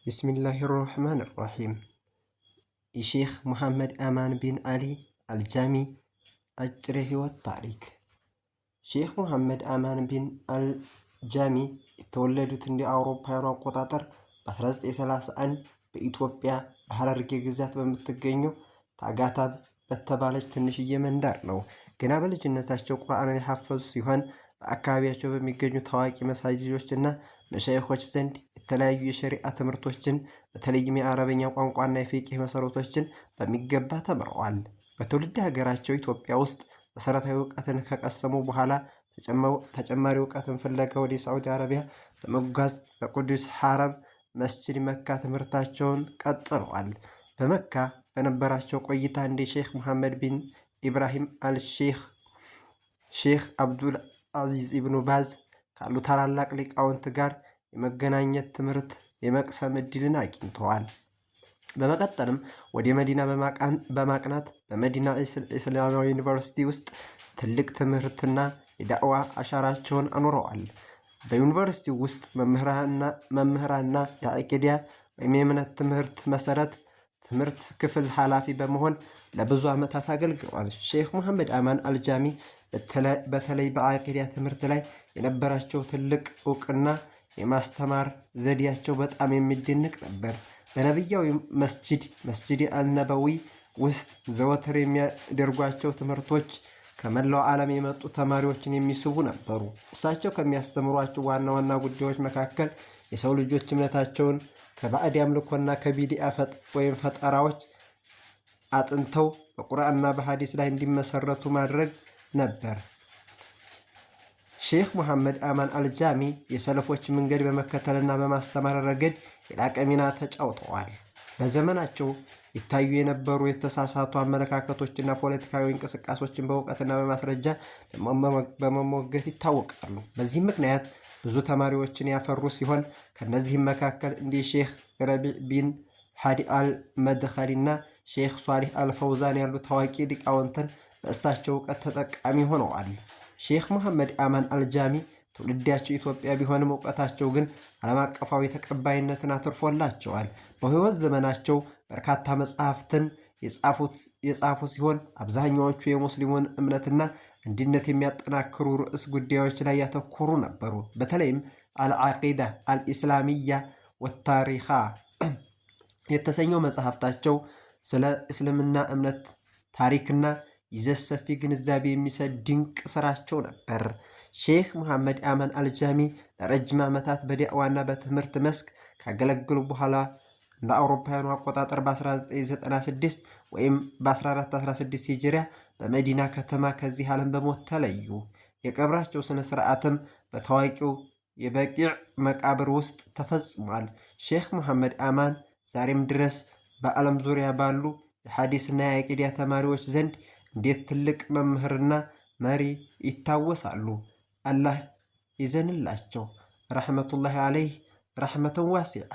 ቢስሚላሂ ራህማን ራሂም። የሼክ ሙሐመድ አማን ቢን አሊ አልጃሚ አጭር የህይወት ታሪክ። ሼክ ሙሐመድ አማን ቢን አልጃሚ የተወለዱት እንደ አውሮፓውያኑ አቆጣጠር በ1931 በኢትዮጵያ በሐረርጌ ግዛት በምትገኘው ታጋታብ በተባለች ትንሽዬ መንደር ነው። ገና በልጅነታቸው ቁርአንን የሐፈዙ ሲሆን በአካባቢያቸው በሚገኙ ታዋቂ መሳጅዶችና መሻይኾች ዘንድ የተለያዩ የሸሪዓ ትምህርቶችን በተለይም የአረበኛ ቋንቋና የፊቅህ መሰረቶችን በሚገባ ተምረዋል። በትውልድ ሀገራቸው ኢትዮጵያ ውስጥ መሰረታዊ እውቀትን ከቀሰሙ በኋላ ተጨማሪ እውቀትን ፍለጋ ወደ ሳዑዲ አረቢያ በመጓዝ በቅዱስ ሐረም መስጂድ መካ ትምህርታቸውን ቀጥለዋል። በመካ በነበራቸው ቆይታ እንደ ሼክ ሙሐመድ ቢን ኢብራሂም አልሼክ፣ ሼክ አብዱል አዚዝ ኢብኑ ባዝ ካሉ ታላላቅ ሊቃውንት ጋር የመገናኘት ትምህርት የመቅሰም እድልን አግኝተዋል። በመቀጠልም ወደ መዲና በማቅናት በመዲና እስላማዊ ዩኒቨርሲቲ ውስጥ ትልቅ ትምህርትና የዳዕዋ አሻራቸውን አኑረዋል። በዩኒቨርሲቲው ውስጥ መምህራንና የአቂዳ ወይም የእምነት ትምህርት መሰረት ትምህርት ክፍል ኃላፊ በመሆን ለብዙ ዓመታት አገልግለዋል። ሼክ ሙሐመድ አማን አልጃሚ በተለይ በአቂዳ ትምህርት ላይ የነበራቸው ትልቅ እውቅና የማስተማር ዘዴያቸው በጣም የሚደንቅ ነበር። በነቢያዊ መስጂድ አልነበዊ ውስጥ ዘወትር የሚያደርጓቸው ትምህርቶች ከመላው ዓለም የመጡ ተማሪዎችን የሚስቡ ነበሩ። እሳቸው ከሚያስተምሯቸው ዋና ዋና ጉዳዮች መካከል የሰው ልጆች እምነታቸውን ከባዕድ አምልኮና ከቢድዓ ወይም ፈጠራዎች አጥንተው በቁርአንና በሐዲስ ላይ እንዲመሰረቱ ማድረግ ነበር። ሼክ ሙሐመድ አማን አልጃሚ የሰለፎች መንገድ በመከተልና በማስተማር ረገድ የላቀ ሚና ተጫውተዋል። በዘመናቸው ይታዩ የነበሩ የተሳሳቱ አመለካከቶችና ፖለቲካዊ እንቅስቃሴዎችን በእውቀትና በማስረጃ በመሞገት ይታወቃሉ። በዚህም ምክንያት ብዙ ተማሪዎችን ያፈሩ ሲሆን ከነዚህም መካከል እንደ ሼክ ረቢዕ ቢን ሃዲ አልመድኸሊና ሼክ ሷሊህ አልፈውዛን ያሉ ታዋቂ ሊቃውንትን በእሳቸው እውቀት ተጠቃሚ ሆነዋል። ሼክ ሙሐመድ አማን አልጃሚ ትውልዳቸው ኢትዮጵያ ቢሆንም እውቀታቸው ግን ዓለም አቀፋዊ ተቀባይነትን አትርፎላቸዋል። በሕይወት ዘመናቸው በርካታ መጽሐፍትን የጻፉ ሲሆን አብዛኛዎቹ የሙስሊሙን እምነትና አንድነት የሚያጠናክሩ ርዕስ ጉዳዮች ላይ ያተኮሩ ነበሩ። በተለይም አልዓቂዳ አልኢስላሚያ ወታሪኻ የተሰኘው መጽሐፍታቸው ስለ እስልምና እምነት ታሪክና ይዘት ሰፊ ግንዛቤ የሚሰጥ ድንቅ ስራቸው ነበር። ሼክ ሙሐመድ አማን አልጃሚ ለረጅም ዓመታት በዳዕዋና በትምህርት መስክ ካገለገሉ በኋላ እንደ አውሮፓውያኑ አቆጣጠር በ1996 ወይም በ1416 ሂጅሪያ በመዲና ከተማ ከዚህ ዓለም በሞት ተለዩ። የቀብራቸው ስነ ስርዓትም በታዋቂው የበቂዕ መቃብር ውስጥ ተፈጽሟል። ሼክ ሙሐመድ አማን ዛሬም ድረስ በዓለም ዙሪያ ባሉ የሐዲስና የአቂዳ ተማሪዎች ዘንድ እንዴት ትልቅ መምህርና መሪ ይታወሳሉ። አላህ ይዘንላቸው። ረሕመቱላሂ ዓለይህ ረሕመተን ዋሲዓ።